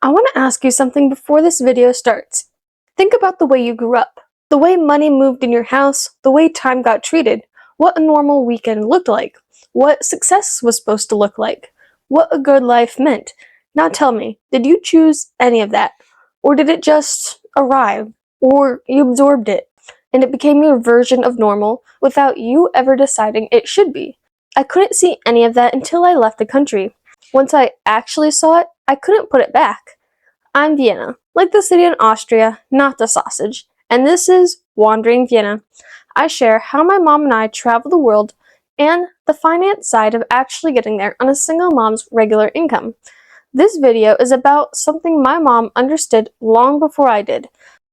I want to ask you something before this video starts. Think about the way you grew up, the way money moved in your house, the way time got treated, what a normal weekend looked like, what success was supposed to look like, what a good life meant. Now tell me, did you choose any of that? Or did it just arrive? Or you absorbed it, and it became your version of normal without you ever deciding it should be? I couldn't see any of that until I left the country. Once I actually saw it, I couldn't put it back. I'm Vienna, like the city in Austria, not the sausage, and this is Wandering Vienna. I share how my mom and I travel the world and the finance side of actually getting there on a single mom's regular income. This video is about something my mom understood long before I did,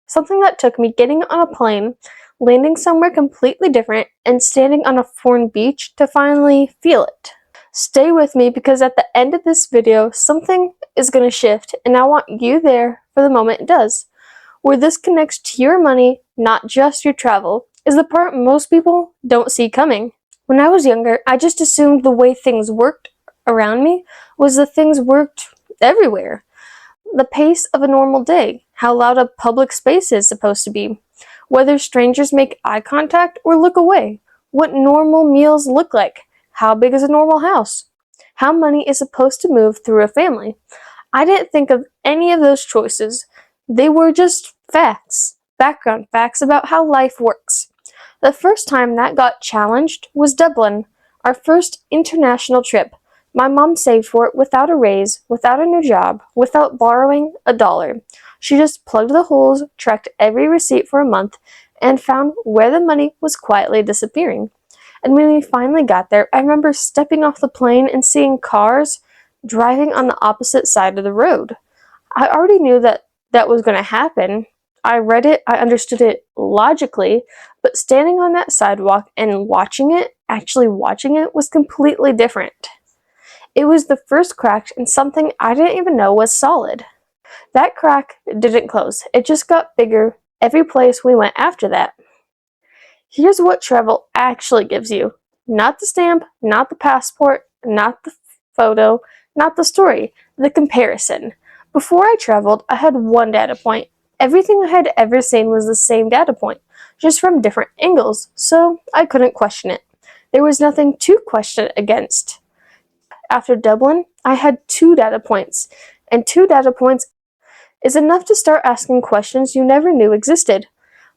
something that took me getting on a plane, landing somewhere completely different, and standing on a foreign beach to finally feel it. Stay with me because at the end of this video, something is going to shift, and I want you there for the moment it does. Where this connects to your money, not just your travel, is the part most people don't see coming. When I was younger, I just assumed the way things worked around me was the things worked everywhere. The pace of a normal day, how loud a public space is supposed to be, whether strangers make eye contact or look away, what normal meals look like, how big is a normal house, how money is supposed to move through a family. I didn't think of any of those choices. They were just facts, background facts about how life works. The first time that got challenged was Dublin, our first international trip. My mom saved for it without a raise, without a new job, without borrowing a dollar. She just plugged the holes, tracked every receipt for a month, and found where the money was quietly disappearing. And when we finally got there, I remember stepping off the plane and seeing cars driving on the opposite side of the road. I already knew that was going to happen. I read it, I understood it logically, but standing on that sidewalk and actually watching it, was completely different. It was the first crack in something I didn't even know was solid. That crack didn't close, it just got bigger every place we went after that. Here's what travel actually gives you. Not the stamp, not the passport, not the photo, not the story, the comparison. Before I traveled, I had one data point. Everything I had ever seen was the same data point, just from different angles, so I couldn't question it. There was nothing to question against. After Dublin, I had 2 data points, and 2 data points is enough to start asking questions you never knew existed,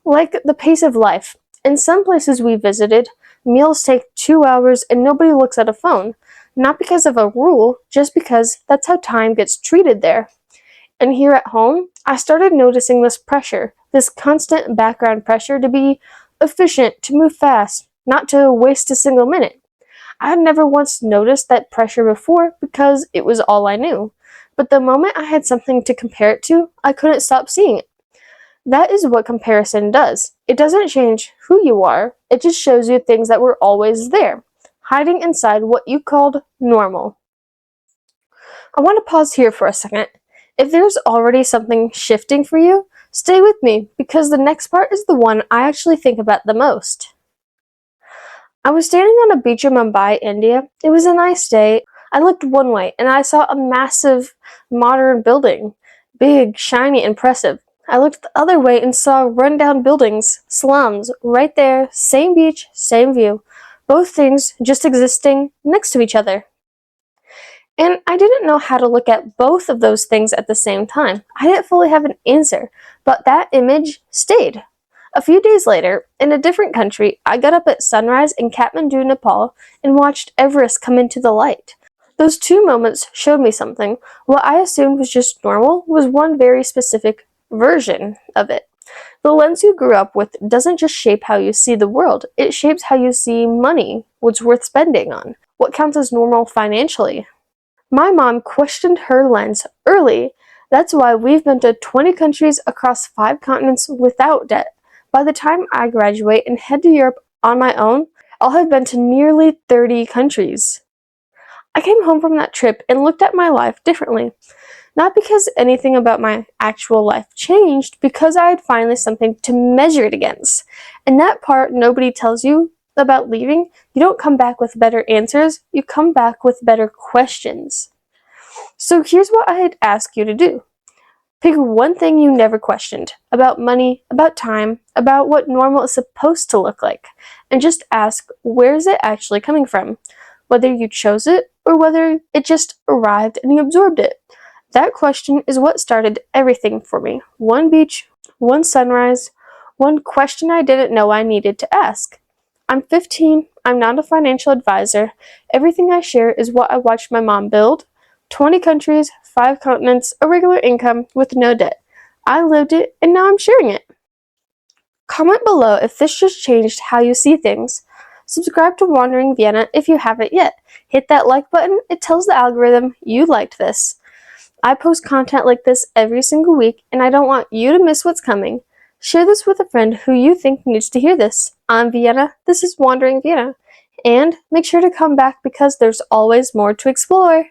like the pace of life. In some places we visited, meals take 2 hours and nobody looks at a phone, not because of a rule, just because that's how time gets treated there. And here at home, I started noticing this pressure, this constant background pressure to be efficient, to move fast, not to waste a single minute. I had never once noticed that pressure before because it was all I knew. But the moment I had something to compare it to, I couldn't stop seeing it. That is what comparison does. It doesn't change who you are, it just shows you things that were always there, hiding inside what you called normal. I want to pause here for a second. If there's already something shifting for you, stay with me because the next part is the one I actually think about the most. I was standing on a beach in Mumbai, India. It was a nice day. I looked one way and I saw a massive modern building, big, shiny, impressive. I looked the other way and saw rundown buildings, slums, right there, same beach, same view. Both things just existing next to each other. And I didn't know how to look at both of those things at the same time. I didn't fully have an answer, but that image stayed. A few days later, in a different country, I got up at sunrise in Kathmandu, Nepal, and watched Everest come into the light. Those 2 moments showed me something. What I assumed was just normal was one very specific version of it. The lens you grew up with doesn't just shape how you see the world, it shapes how you see money, what's worth spending on, what counts as normal financially. My mom questioned her lens early. That's why we've been to 20 countries across 5 continents without debt. By the time I graduate and head to Europe on my own, I'll have been to nearly 30 countries. I came home from that trip and looked at my life differently. Not because anything about my actual life changed, because I had finally something to measure it against. And that part nobody tells you about leaving, you don't come back with better answers, you come back with better questions. So here's what I'd ask you to do. Pick one thing you never questioned about money, about time, about what normal is supposed to look like, and just ask, where is it actually coming from? Whether you chose it or whether it just arrived and you absorbed it. That question is what started everything for me. One beach, one sunrise, one question I didn't know I needed to ask. I'm 15, I'm not a financial advisor. Everything I share is what I watched my mom build. 20 countries, 5 continents, a regular income with no debt. I lived it and now I'm sharing it. Comment below if this just changed how you see things. Subscribe to Wandering Vienna if you haven't yet. Hit that like button, it tells the algorithm you liked this. I post content like this every single week and I don't want you to miss what's coming. Share this with a friend who you think needs to hear this. I'm Vienna, this is Wandering Vienna. And make sure to come back because there's always more to explore.